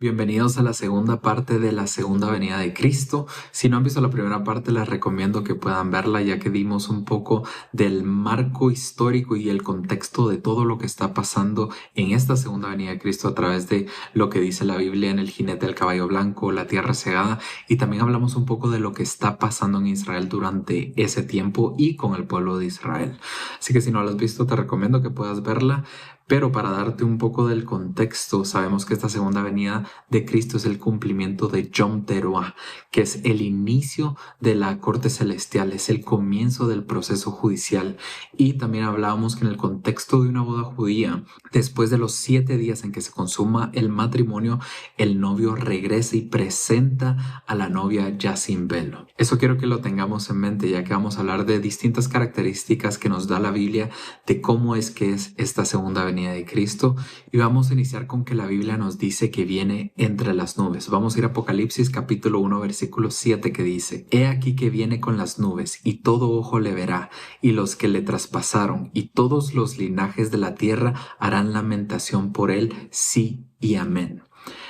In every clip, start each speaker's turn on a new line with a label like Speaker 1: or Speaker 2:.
Speaker 1: Bienvenidos a la segunda parte de la segunda venida de Cristo. Si no han visto la primera parte, les recomiendo que puedan verla, ya que dimos un poco del marco histórico y el contexto de todo lo que está pasando en esta segunda venida de Cristo a través de lo que dice la Biblia en el jinete del caballo blanco, la tierra cegada, y también hablamos un poco de lo que está pasando en Israel durante ese tiempo y con el pueblo de Israel. Así que si no la has visto, te recomiendo que puedas verla. Pero para darte un poco del contexto, sabemos que esta segunda venida de Cristo es el cumplimiento de Yom Teruah, que es el inicio de la corte celestial, es el comienzo del proceso judicial. Y también hablábamos que en el contexto de una boda judía, después de los 7 días en que se consuma el matrimonio, el novio regresa y presenta a la novia ya sin velo. Eso quiero que lo tengamos en mente, ya que vamos a hablar de distintas características que nos da la Biblia de cómo es que es esta segunda venida de Cristo. Y vamos a iniciar con que la Biblia nos dice que viene entre las nubes. Vamos a ir a Apocalipsis capítulo 1 versículo 7, que dice: He aquí que viene con las nubes, y todo ojo le verá, y los que le traspasaron, y todos los linajes de la tierra harán lamentación por él, sí y amén.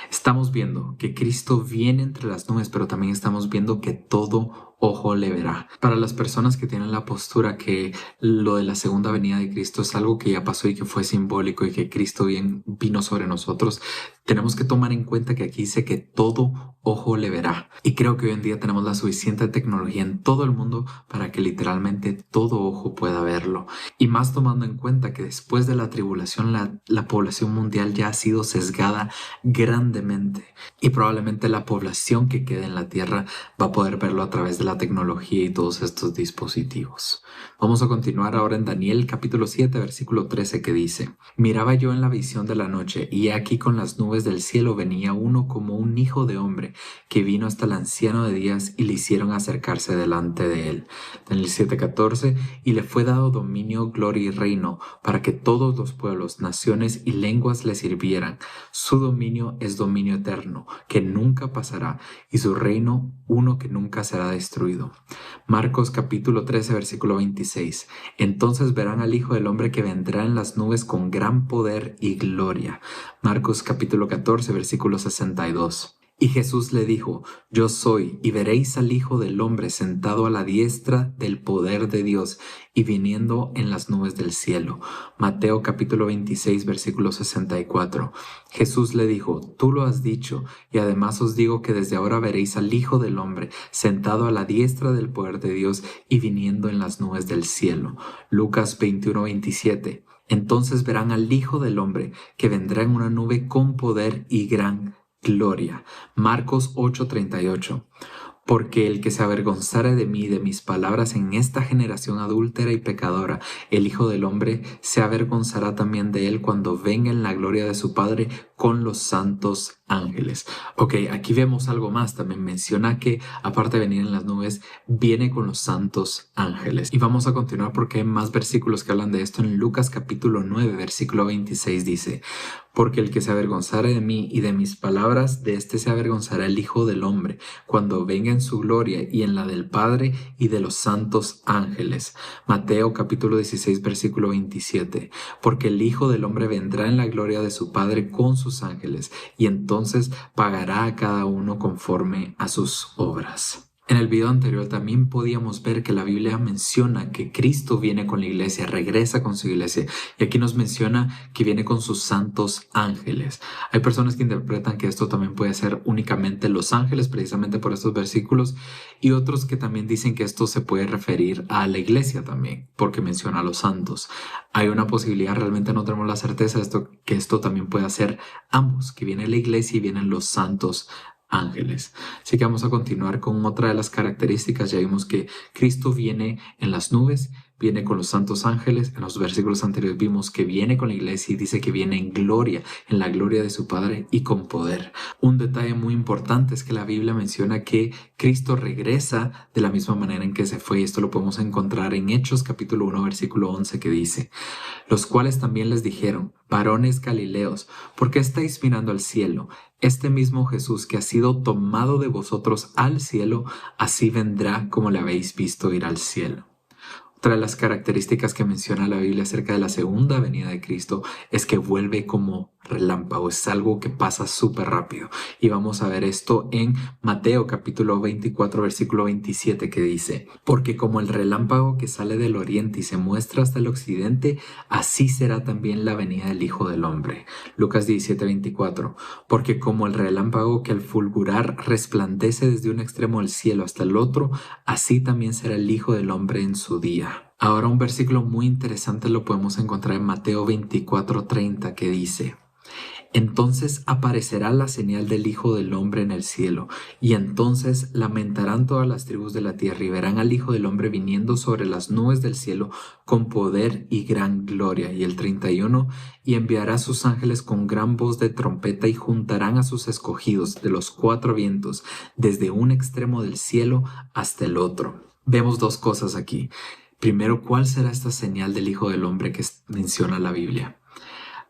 Speaker 1: Estamos viendo que Cristo viene entre las nubes, pero también estamos viendo que todo ojo le verá. Para las personas que tienen la postura que lo de la segunda venida de Cristo es algo que ya pasó y que fue simbólico y que Cristo vino sobre nosotros, tenemos que tomar en cuenta que aquí dice que todo ojo le verá. Y creo que hoy en día tenemos la suficiente tecnología en todo el mundo para que literalmente todo ojo pueda verlo. Y más tomando en cuenta que después de la tribulación la población mundial ya ha sido sesgada grandemente. Y probablemente la población que quede en la tierra va a poder verlo a través de la tecnología y todos estos dispositivos. Vamos a continuar ahora en Daniel capítulo 7 versículo 13, que dice: Miraba yo en la visión de la noche, y aquí con las nubes del cielo venía uno como un hijo de hombre, que vino hasta el anciano de días y le hicieron acercarse delante de él. Daniel 7:14: Y le fue dado dominio, gloria y reino, para que todos los pueblos, naciones y lenguas le sirvieran. Su dominio es dominio eterno, que nunca pasará, y su reino uno que nunca será destruido. Marcos capítulo 13 versículo 26: Entonces verán al Hijo del Hombre que vendrá en las nubes con gran poder y gloria. Marcos capítulo 14 versículo 62. Y Jesús le dijo: Yo soy, y veréis al Hijo del Hombre sentado a la diestra del poder de Dios y viniendo en las nubes del cielo. Mateo capítulo 26 versículo 64. Jesús le dijo: Tú lo has dicho, y además os digo que desde ahora veréis al Hijo del Hombre sentado a la diestra del poder de Dios y viniendo en las nubes del cielo. Lucas 21:27. Entonces verán al Hijo del Hombre que vendrá en una nube con poder y gran gloria. Marcos 8:38. Porque el que se avergonzare de mí y de mis palabras en esta generación adúltera y pecadora, el Hijo del Hombre se avergonzará también de él cuando venga en la gloria de su Padre con los santos ángeles. Ok, aquí vemos algo más. También menciona que, aparte de venir en las nubes, viene con los santos ángeles. Y vamos a continuar porque hay más versículos que hablan de esto. En Lucas capítulo 9, versículo 26 dice: Porque el que se avergonzare de mí y de mis palabras, de éste se avergonzará el Hijo del Hombre, cuando venga en su gloria y en la del Padre y de los santos ángeles. Mateo capítulo 16 versículo 27. Porque el Hijo del Hombre vendrá en la gloria de su Padre con sus ángeles, y entonces pagará a cada uno conforme a sus obras. En el video anterior también podíamos ver que la Biblia menciona que Cristo viene con la iglesia, regresa con su iglesia, y aquí nos menciona que viene con sus santos ángeles. Hay personas que interpretan que esto también puede ser únicamente los ángeles, precisamente por estos versículos, y otros que también dicen que esto se puede referir a la iglesia también, porque menciona a los santos. Hay una posibilidad, realmente no tenemos la certeza de esto, que esto también pueda ser ambos, que viene la iglesia y vienen los santos ángeles. Así que vamos a continuar con otra de las características. Ya vimos que Cristo viene en las nubes, viene con los santos ángeles. En los versículos anteriores vimos que viene con la iglesia y dice que viene en gloria, en la gloria de su Padre y con poder. Un detalle muy importante es que la Biblia menciona que Cristo regresa de la misma manera en que se fue. Esto lo podemos encontrar en Hechos capítulo 1 versículo 11, que dice: Los cuales también les dijeron: Varones Galileos, ¿por qué estáis mirando al cielo? Este mismo Jesús que ha sido tomado de vosotros al cielo, así vendrá como le habéis visto ir al cielo. Otra de las características que menciona la Biblia acerca de la segunda venida de Cristo es que vuelve como relámpago, es algo que pasa súper rápido. Y vamos a ver esto en Mateo capítulo 24, versículo 27, que dice: porque como el relámpago que sale del oriente y se muestra hasta el occidente, así será también la venida del Hijo del Hombre. Lucas 17, 24, porque como el relámpago que al fulgurar resplandece desde un extremo del cielo hasta el otro, así también será el Hijo del Hombre en su día. Ahora un versículo muy interesante lo podemos encontrar en Mateo 24:30, que dice: entonces aparecerá la señal del Hijo del Hombre en el cielo, y entonces lamentarán todas las tribus de la tierra y verán al Hijo del Hombre viniendo sobre las nubes del cielo con poder y gran gloria. Y el 31, y enviará a sus ángeles con gran voz de trompeta y juntarán a sus escogidos de los cuatro vientos, desde un extremo del cielo hasta el otro. Vemos dos cosas aquí. Primero, ¿cuál será esta señal del Hijo del Hombre que menciona la Biblia?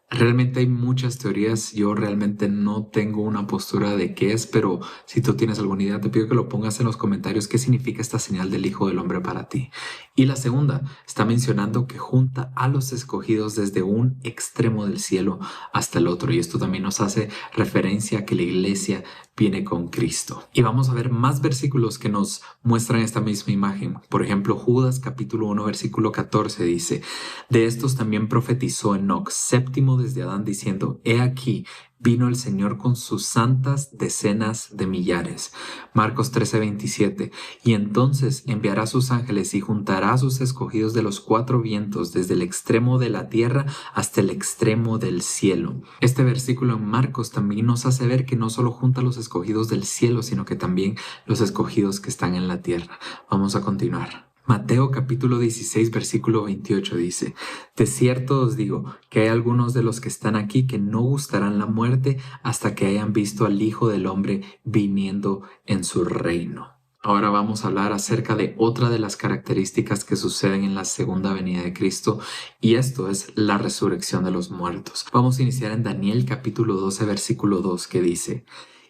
Speaker 1: Realmente hay muchas teorías, yo realmente no tengo una postura de qué es, pero si tú tienes alguna idea, te pido que lo pongas en los comentarios qué significa esta señal del Hijo del Hombre para ti. Y la segunda, está mencionando que junta a los escogidos desde un extremo del cielo hasta el otro, y esto también nos hace referencia a que la iglesia viene con Cristo. Y vamos a ver más versículos que nos muestran esta misma imagen. Por ejemplo, Judas capítulo 1 versículo 14 dice: de estos también profetizó Enoc, séptimo desde Adán, diciendo: he aquí, vino el Señor con sus santas decenas de millares. Marcos 13:27, y entonces enviará sus ángeles y juntará a sus escogidos de los cuatro vientos, desde el extremo de la tierra hasta el extremo del cielo. Este versículo en Marcos también nos hace ver que no solo junta a los escogidos del cielo, sino que también los escogidos que están en la tierra. Vamos a continuar. Mateo capítulo 16 versículo 28 dice: de cierto os digo que hay algunos de los que están aquí que no gustarán la muerte hasta que hayan visto al Hijo del Hombre viniendo en su reino. Ahora vamos a hablar acerca de otra de las características que suceden en la segunda venida de Cristo, y esto es la resurrección de los muertos. Vamos a iniciar en Daniel capítulo 12 versículo 2, que dice: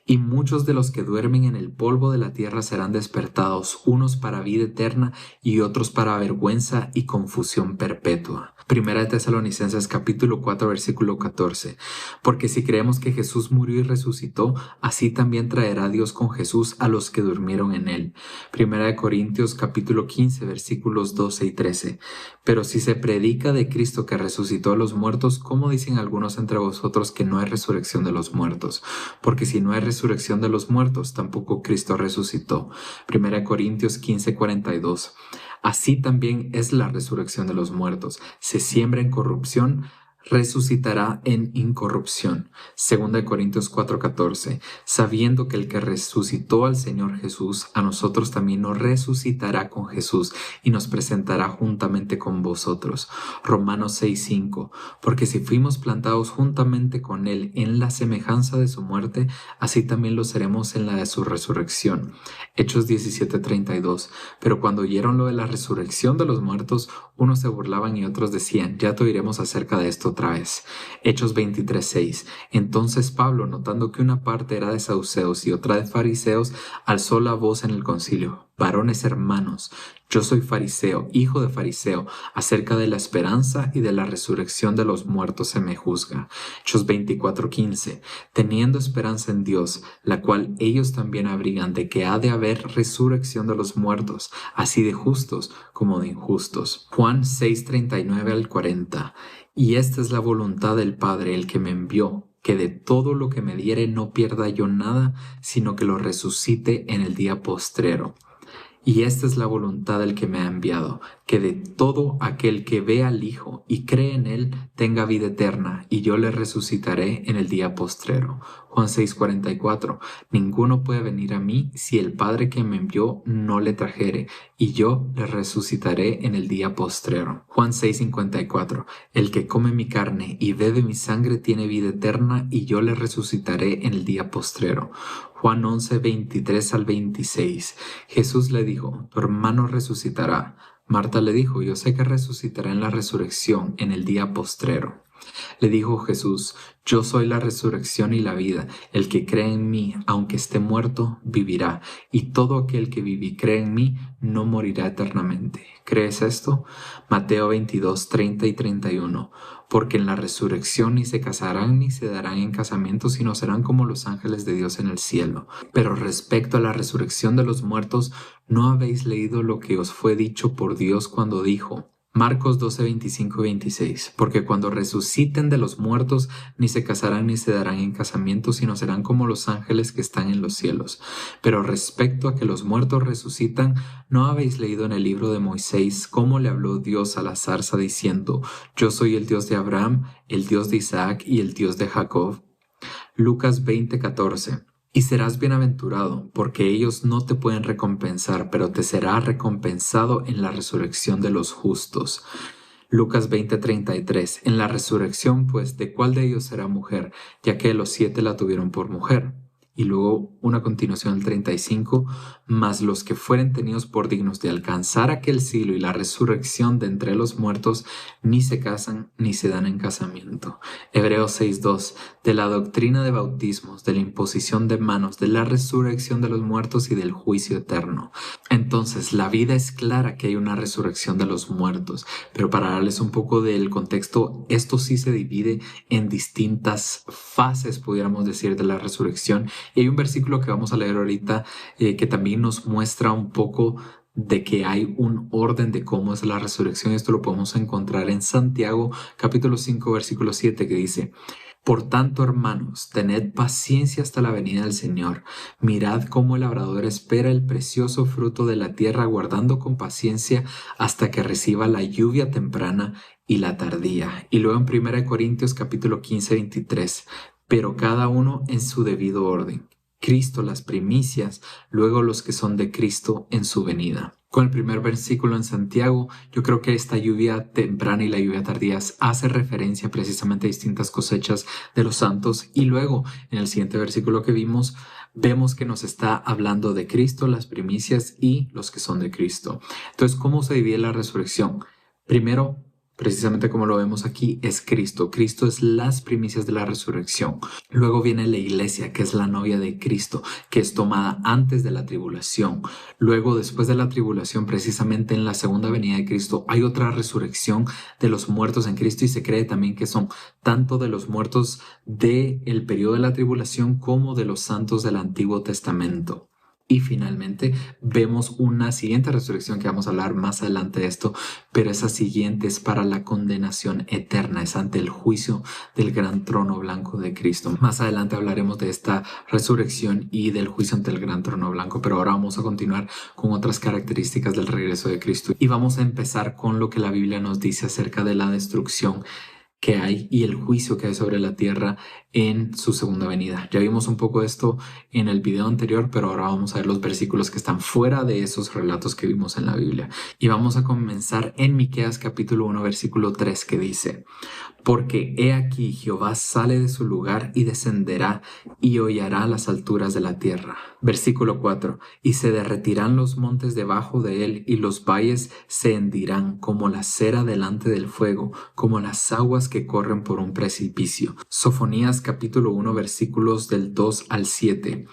Speaker 1: y muchos de los que duermen en el polvo de la tierra serán despertados, unos para vida eterna y otros para vergüenza y confusión perpetua. Primera de Tesalonicenses capítulo 4 versículo 14. Porque si creemos que Jesús murió y resucitó, así también traerá Dios con Jesús a los que durmieron en él. Primera de Corintios capítulo 15 versículos 12 y 13. Pero si se predica de Cristo que resucitó a los muertos, ¿cómo dicen algunos entre vosotros que no hay resurrección de los muertos? Porque si no hay resurrección de los muertos, tampoco Cristo resucitó. Primera de Corintios 15:42. Así también es la resurrección de los muertos. Se siembra en corrupción, resucitará en incorrupción. Segunda de Corintios 4:14. Sabiendo que el que resucitó al Señor Jesús, a nosotros también nos resucitará con Jesús y nos presentará juntamente con vosotros. Romanos 6:5. Porque si fuimos plantados juntamente con él en la semejanza de su muerte, así también lo seremos en la de su resurrección. Hechos 17:32. Pero cuando oyeron lo de la resurrección de los muertos, unos se burlaban y otros decían: ya te oiremos acerca de esto otra vez. Hechos 23:6. Entonces Pablo, notando que una parte era de saduceos y otra de fariseos, alzó la voz en el concilio: varones hermanos, yo soy fariseo, hijo de fariseo, acerca de la esperanza y de la resurrección de los muertos se me juzga. Hechos 24:15. Teniendo esperanza en Dios, la cual ellos también abrigan, de que ha de haber resurrección de los muertos, así de justos como de injustos. Juan 6:39 al 40. Y esta es la voluntad del Padre, el que me envió, que de todo lo que me diere no pierda yo nada, sino que lo resucite en el día postrero. Y esta es la voluntad del que me ha enviado, que de todo aquel que ve al Hijo y cree en él tenga vida eterna, y yo le resucitaré en el día postrero. Juan 6:44. Ninguno puede venir a mí si el Padre que me envió no le trajere, y yo le resucitaré en el día postrero. Juan 6:54. El que come mi carne y bebe mi sangre tiene vida eterna, y yo le resucitaré en el día postrero. Juan 11:23 al 26. Jesús le dijo: tu hermano resucitará. Marta le dijo: yo sé que resucitará en la resurrección en el día postrero. Le dijo Jesús: yo soy la resurrección y la vida. El que cree en mí, aunque esté muerto, vivirá. Y todo aquel que vive y cree en mí, no morirá eternamente. ¿Crees esto? Mateo 22, 30 y 31. Porque en la resurrección ni se casarán ni se darán en casamiento, sino serán como los ángeles de Dios en el cielo. Pero respecto a la resurrección de los muertos, ¿no habéis leído lo que os fue dicho por Dios cuando dijo? Marcos 12, 25 y 26. Porque cuando resuciten de los muertos, ni se casarán ni se darán en casamiento, sino serán como los ángeles que están en los cielos. Pero respecto a que los muertos resucitan, ¿no habéis leído en el libro de Moisés cómo le habló Dios a la zarza diciendo: yo soy el Dios de Abraham, el Dios de Isaac y el Dios de Jacob? Lucas 20, 14. Y serás bienaventurado, porque ellos no te pueden recompensar, pero te será recompensado en la resurrección de los justos. Lucas 20:33. En la resurrección, pues, ¿de cuál de ellos será mujer? Ya que los 7 la tuvieron por mujer. Y luego una continuación del 35, mas los que fueren tenidos por dignos de alcanzar aquel siglo y la resurrección de entre los muertos, ni se casan ni se dan en casamiento. Hebreos 6:2, de la doctrina de bautismos, de la imposición de manos, de la resurrección de los muertos y del juicio eterno. Entonces, la vida es clara que hay una resurrección de los muertos, pero para darles un poco del contexto, esto sí se divide en distintas fases, pudiéramos decir, de la resurrección. Y hay un versículo que vamos a leer ahorita que también nos muestra un poco de que hay un orden de cómo es la resurrección. Esto lo podemos encontrar en Santiago capítulo 5 versículo 7, que dice: por tanto, hermanos, tened paciencia hasta la venida del Señor. Mirad cómo el labrador espera el precioso fruto de la tierra, aguardando con paciencia hasta que reciba la lluvia temprana y la tardía. Y luego en 1 Corintios capítulo 15, 23. Pero cada uno en su debido orden. Cristo las primicias, luego los que son de Cristo en su venida. Con el primer versículo en Santiago, yo creo que esta lluvia temprana y la lluvia tardía hace referencia precisamente a distintas cosechas de los santos. Y luego, en el siguiente versículo que vemos que nos está hablando de Cristo, las primicias y los que son de Cristo. Entonces, ¿cómo se divide la resurrección? Primero, precisamente como lo vemos aquí, es Cristo. Cristo es las primicias de la resurrección. Luego viene la iglesia, que es la novia de Cristo, que es tomada antes de la tribulación. Luego, después de la tribulación, precisamente en la segunda venida de Cristo, hay otra resurrección de los muertos en Cristo, y se cree también que son tanto de los muertos del periodo de la tribulación como de los santos del Antiguo Testamento. Y finalmente vemos una siguiente resurrección que vamos a hablar más adelante de esto, pero esa siguiente es para la condenación eterna, es ante el juicio del gran trono blanco de Cristo. Más adelante hablaremos de esta resurrección y del juicio ante el gran trono blanco, pero ahora vamos a continuar con otras características del regreso de Cristo. Y vamos a empezar con lo que la Biblia nos dice acerca de la destrucción que hay y el juicio que hay sobre la tierra en su segunda venida. Ya vimos un poco de esto en el video anterior, pero ahora vamos a ver los versículos que están fuera de esos relatos que vimos en la Biblia. Y vamos a comenzar en Miqueas capítulo 1 versículo 3, que dice: porque he aquí Jehová sale de su lugar y descenderá y hollará las alturas de la tierra. Versículo 4. Y se derretirán los montes debajo de él, y los valles se hendirán como la cera delante del fuego, como las aguas que corren por un precipicio. Sofonías capítulo 1 versículos del 2 al 7.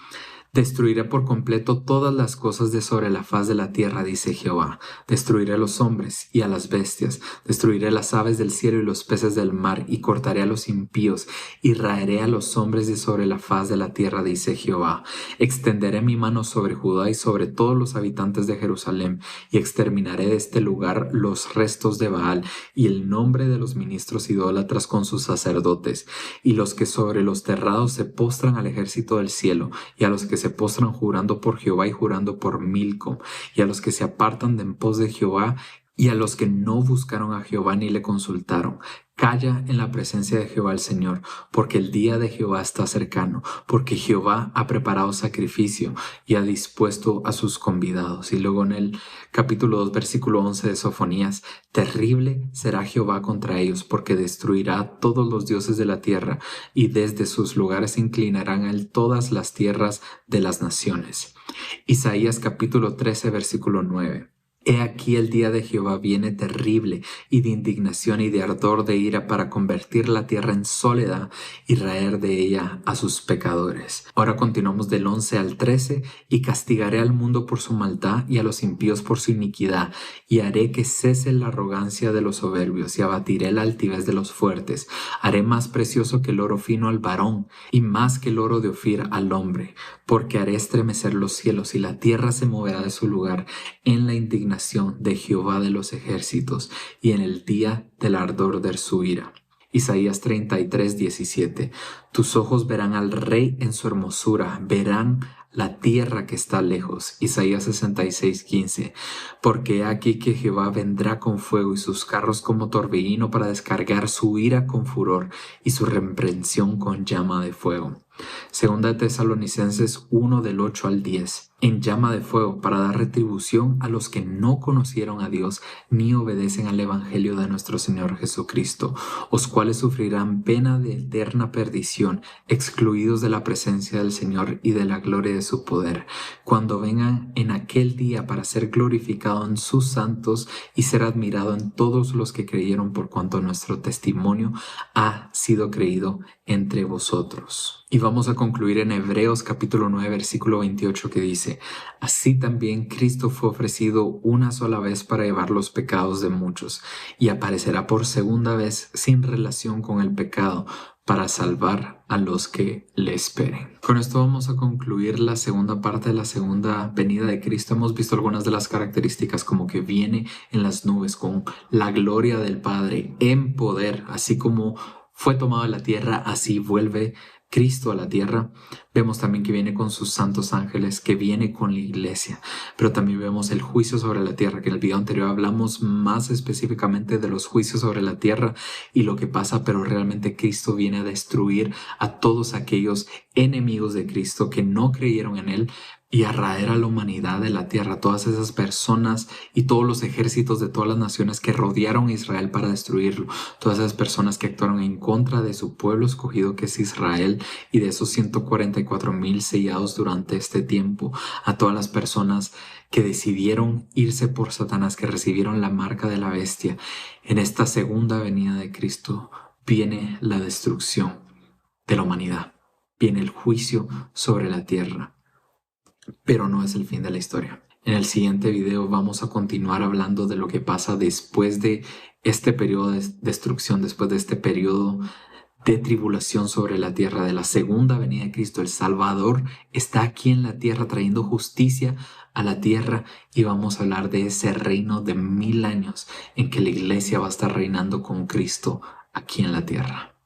Speaker 1: Destruiré por completo todas las cosas de sobre la faz de la tierra, dice Jehová. Destruiré a los hombres y a las bestias, destruiré las aves del cielo y los peces del mar, y cortaré a los impíos, y raeré a los hombres de sobre la faz de la tierra, dice Jehová. Extenderé mi mano sobre Judá y sobre todos los habitantes de Jerusalén, y exterminaré de este lugar los restos de Baal, y el nombre de los ministros idólatras con sus sacerdotes, y los que sobre los terrados se postran al ejército del cielo, y a los que se postran jurando por Jehová y jurando por Milcom, y a los que se apartan de en pos de Jehová, y a los que no buscaron a Jehová ni le consultaron. Calla en la presencia de Jehová el Señor, porque el día de Jehová está cercano, porque Jehová ha preparado sacrificio y ha dispuesto a sus convidados. Y luego en el capítulo 2, versículo 11 de Sofonías: terrible será Jehová contra ellos, porque destruirá a todos los dioses de la tierra, y desde sus lugares se inclinarán a él todas las tierras de las naciones. Isaías capítulo 13, versículo 9. He aquí el día de Jehová viene terrible y de indignación y de ardor de ira para convertir la tierra en soledad y raer de ella a sus pecadores. Ahora continuamos del 11 al 13. Y castigaré al mundo por su maldad y a los impíos por su iniquidad, y haré que cese la arrogancia de los soberbios y abatiré la altivez de los fuertes. Haré más precioso que el oro fino al varón y más que el oro de Ofir al hombre, porque haré estremecer los cielos y la tierra se moverá de su lugar en la indignación de Jehová de los ejércitos y en el día del ardor de su ira. Isaías 33:17. Tus ojos verán al rey en su hermosura, verán la tierra que está lejos. Isaías 66:15. Porque aquí que Jehová vendrá con fuego y sus carros como torbellino para descargar su ira con furor y su reprensión con llama de fuego. Segunda de Tesalonicenses 1 del 8 al 10. En llama de fuego para dar retribución a los que no conocieron a Dios ni obedecen al evangelio de nuestro Señor Jesucristo, los cuales sufrirán pena de eterna perdición, excluidos de la presencia del Señor y de la gloria de su poder, cuando vengan en aquel día para ser glorificado en sus santos y ser admirado en todos los que creyeron, por cuanto nuestro testimonio ha sido creído entre vosotros. Y vamos a concluir en Hebreos capítulo 9 versículo 28, que dice: así también Cristo fue ofrecido una sola vez para llevar los pecados de muchos, y aparecerá por segunda vez sin relación con el pecado, para salvar a los que le esperen. Con esto vamos a concluir la segunda parte de la segunda venida de Cristo. Hemos visto algunas de las características, como que viene en las nubes con la gloria del Padre en poder, así como fue tomado de la tierra, así vuelve Cristo a la tierra. Vemos también que viene con sus santos ángeles, que viene con la iglesia, pero también vemos el juicio sobre la tierra, que en el video anterior hablamos más específicamente de los juicios sobre la tierra y lo que pasa, pero realmente Cristo viene a destruir a todos aquellos enemigos de Cristo que no creyeron en Él, y a raer a la humanidad de la tierra, todas esas personas y todos los ejércitos de todas las naciones que rodearon a Israel para destruirlo, todas esas personas que actuaron en contra de su pueblo escogido, que es Israel, y de esos 144,000 sellados durante este tiempo, a todas las personas que decidieron irse por Satanás, que recibieron la marca de la bestia. En esta segunda venida de Cristo viene la destrucción de la humanidad, viene el juicio sobre la tierra. Pero no es el fin de la historia. En el siguiente video vamos a continuar hablando de lo que pasa después de este periodo de destrucción, después de este periodo de tribulación sobre la tierra, de la segunda venida de Cristo. El Salvador está aquí en la tierra trayendo justicia a la tierra, y vamos a hablar de ese reino de 1000 años en que la iglesia va a estar reinando con Cristo aquí en la tierra.